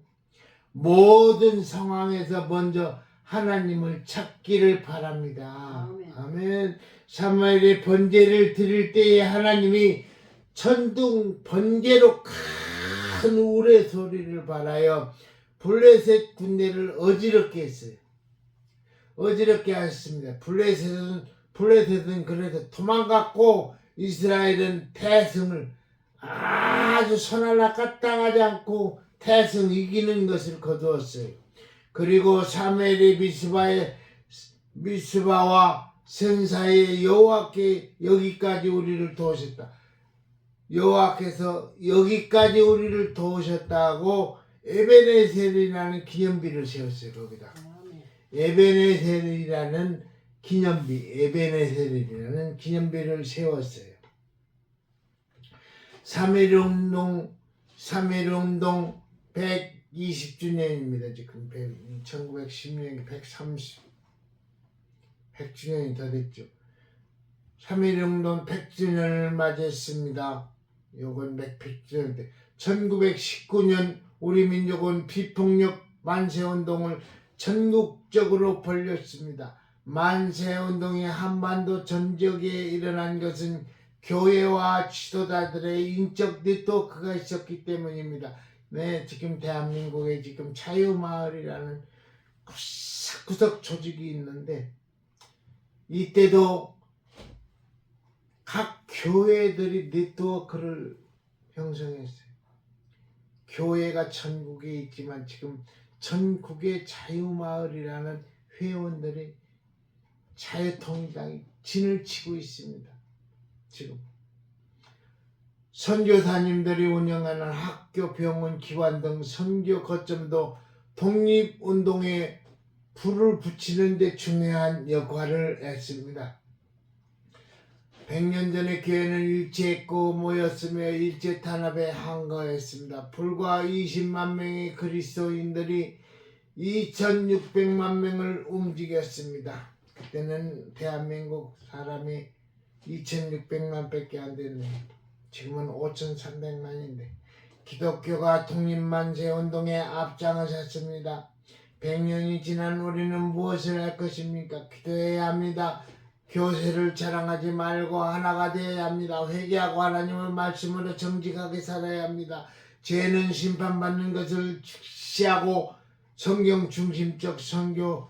모든 상황에서 먼저 하나님을 찾기를 바랍니다. 아멘. 아멘. 사무엘의 번제를 드릴 때에 하나님이 천둥 번개로 큰 우레 소리를 발하여 블레셋 군대를 어지럽게 했어요. 어지럽게 하셨습니다. 블레셋은 그래서 도망갔고 이스라엘은 대승을 아주 손하나 까딱하지 않고 대승 이기는 것을 거두었어요. 그리고 사무엘이 미스바와 sen사의 여호와께 여기까지 우리를 도우셨다. 여호와께서 여기까지 우리를 도우셨다고 에베네셀이라는 기념비를 세웠어요. 거기다 아멘. 에베네셀이라는 기념비를 세웠어요. 3.1운동 120주년입니다. 지금 1910년이 100주년이 더 됐죠. 3.1운동 100주년을 맞이했습니다. 요건 100주년 때 1919년 우리 민족은 비폭력 만세운동을 전국적으로 벌였습니다. 만세운동이 한반도 전 지역에 일어난 것은 교회와 지도자들의 인적 네트워크가 있었기 때문입니다. 네, 지금 대한민국에 지금 자유마을이라는 구석구석 조직이 있는데 이때도 각 교회들이 네트워크를 형성했어요. 교회가 전국에 있지만 지금 전국의 자유마을이라는 회원들이 자유통일당이 진을 치고 있습니다. 지금 선교사님들이 운영하는 학교, 병원, 기관 등 선교 거점도 독립운동에 불을 붙이는 데 중요한 역할을 했습니다. 100년 전에 교회는 일제했고 모였으며 일제 탄압에 항거했습니다. 불과 20만 명의 그리스도인들이 2600만 명을 움직였습니다. 그때는 대한민국 사람이 2600만 밖에 안 됐네요. 지금은 5300만인데 기독교가 독립만세운동에 앞장을 섰습니다. 100년이 지난 우리는 무엇을 할 것입니까? 기도해야 합니다. 교세를 자랑하지 말고 하나가 되어야 합니다. 회개하고 하나님의 말씀으로 정직하게 살아야 합니다. 죄는 심판받는 것을 직시하고 성경 중심적 선교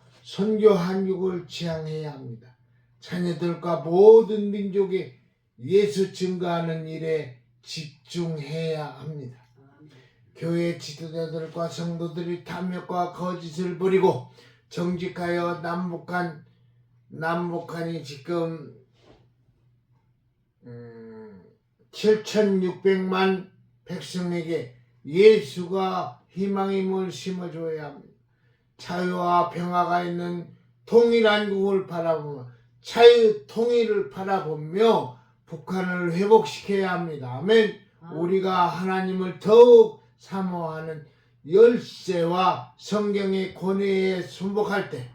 한국을 지향해야 합니다. 자녀들과 모든 민족이 예수 증거하는 일에 집중해야 합니다. 교회 지도자들과 성도들이 탐욕과 거짓을 버리고 정직하여 남북한이 지금 7,600만 백성에게 예수가 희망임을 심어줘야 합니다. 자유와 평화가 있는 통일한국을 바라보며 자유 통일을 바라보며 북한을 회복시켜야 합니다. 아멘. 우리가 하나님을 더욱 사모하는 열쇠와 성경의 권위에 순복할 때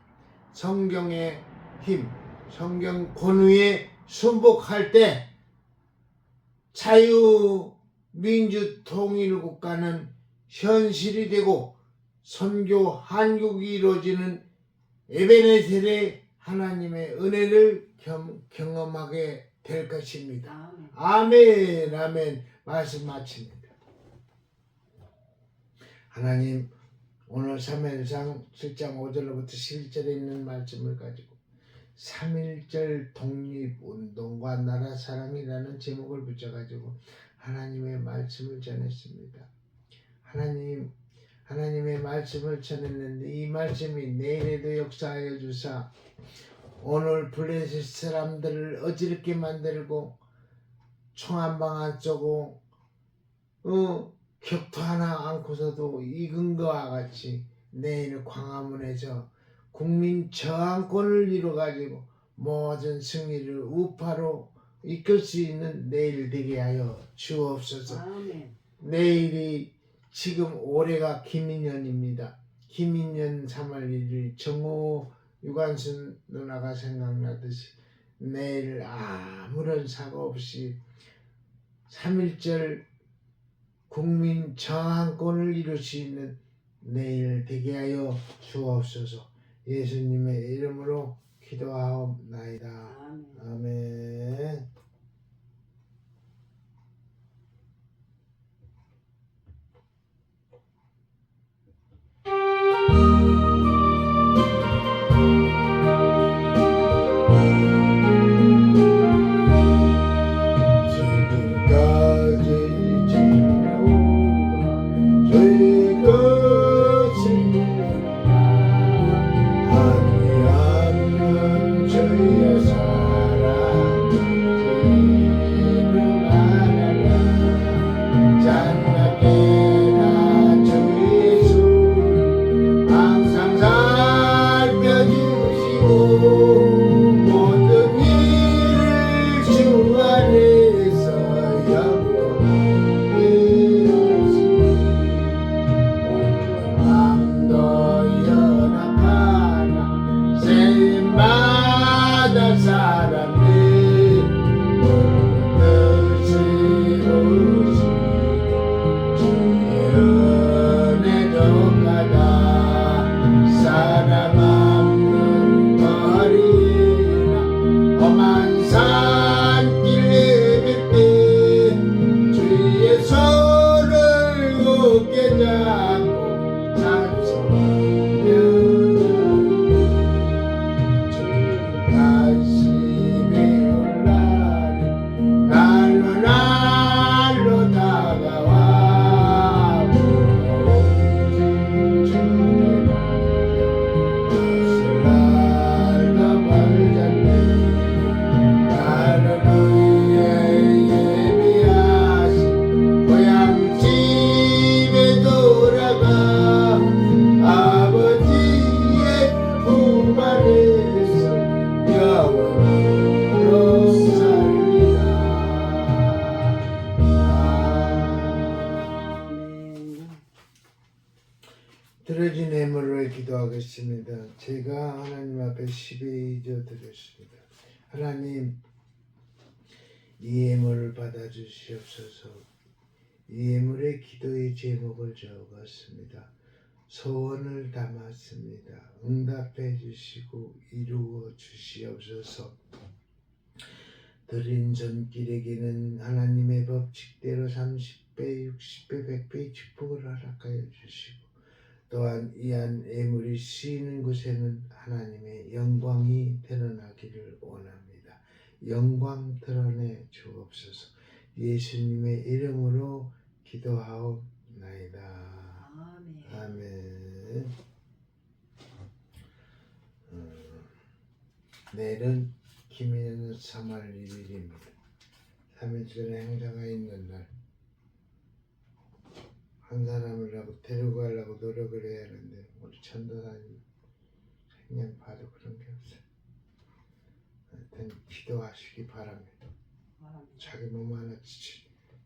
성경의 힘, 성경 권위에 순복할 때 자유민주 통일국가는 현실이 되고 선교 한국이 이루어지는 에베네셀의 하나님의 은혜를 경험하게 될 것입니다. 아멘. 아멘. 말씀 마칩니다. 하나님, 오늘 사무엘상 7장 5절로부터 11절에 있는 말씀을 가지고 3.1절 독립운동과 나라사랑이라는 제목을 붙여가지고 하나님의 말씀을 전했습니다. 하나님의 말씀을 전했는데 이 말씀이 내일에도 역사하여 주사 오늘 블레셋 사람들을 어지럽게 만들고 총 한 방 안 쏘고 격투 하나 않고서도 익은 것과 같이 내일 광화문에서 국민 저항권을 이루어가지고 모든 승리를 우파로 이끌 수 있는 내일 되게 하여 주옵소서. 아멘. 내일이 지금 올해가 김인년입니다. 김인년 3월 1일 정호 유관순 누나가 생각나듯이 내일 아무런 사고 없이 3.1절 국민 저항권을 이룰 수 있는 내일 되게 하여 주옵소서. 예수님의 이름으로 기도하옵나이다. 아멘. 아멘. 지금까지 지내오가 죄 것이니라. 아니하면 죄의 사랑 지를 말하라. 잔나게나 주 예수 항상 살펴주시고 모든 일을 주 안에서 영원하게 하시니 마음도 연약하나 세임받아 살았네. 뜻이 오시니 주의 은혜 독하다. 사람 없는 거리나 험한 산길 헤맬 때 주의 손을 굳게 잡고 찬송하며 주님 다시 배울라니 날로 날로 다가와 무거운 주의 날로 벌잡네. 나를 위해 예비하신 고향 집에 돌아가 아버지의 품 안에서 영원으로 살리라. 아멘. 들어진 예물을 기도하겠습니다. 제가 하나님 앞에 10회 잊어 드렸습니다. 하나님, 이 예물을 받아주시옵소서. 이 예물의 기도의 제목을 적었습니다. 소원을 담았습니다. 응답해 주시고 이루어 주시옵소서. 드린 손길에게는 하나님의 법칙대로 30배, 60배, 100배의 축복을 허락하여 주시고 또한 이한 예물이 쓰이는 곳에는 하나님의 영광이 드러나기를 원합니다. 영광 드러내 주옵소서. 예수님의 이름으로 기도하옵나이다. 아멘. 아멘. 내일은 김인년 3월 1일입니다. 3일 전에 행사가 있는 날. 한 사람을 데리고 가려고 노력을 해야 하는데 우리 전도사님 그냥 봐도 그런 게 없어요. 하여튼 기도하시기 바랍니다. 아멘. 자기 몸 하나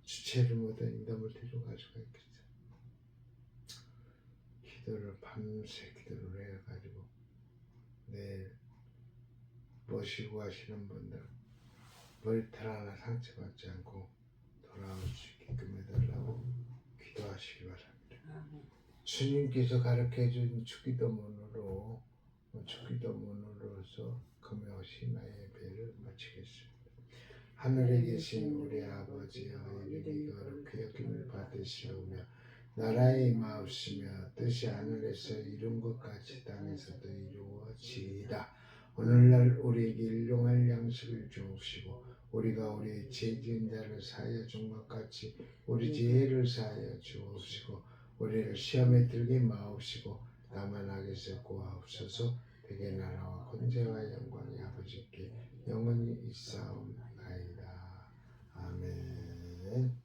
주체를 못한 인덤을 데리고 갈 수가 있겠어요. 기도를 밤새 기도를 해가지고 내일 모시고 가시는 분들 머리털 하나 상처받지 않고 돌아올 수 있게끔 해달라고 기도하시기 바랍니다. 아멘. 주님께서 가르쳐준 주기도문으로서 금요 심야 예배를 마치겠습니다. 하늘에 계신 우리 아버지여 이름이 거룩히 여김을 받으시오며 나라의 임하옵시며 뜻이 하늘에서 이룬 것 같이 땅에서도 이루어지이다. 오늘날 우리에게 일용할 양식을 주옵시고 우리가 우리의 죄 지은 자를 사하여 준 것 같이 우리 죄를 사하여 주옵시고 우리를 시험에 들게 마옵시고 다만 악에서 구하옵소서. 대개 나라와 권세와 영광이 아버지께 영원히 있사옵나이다. 아멘.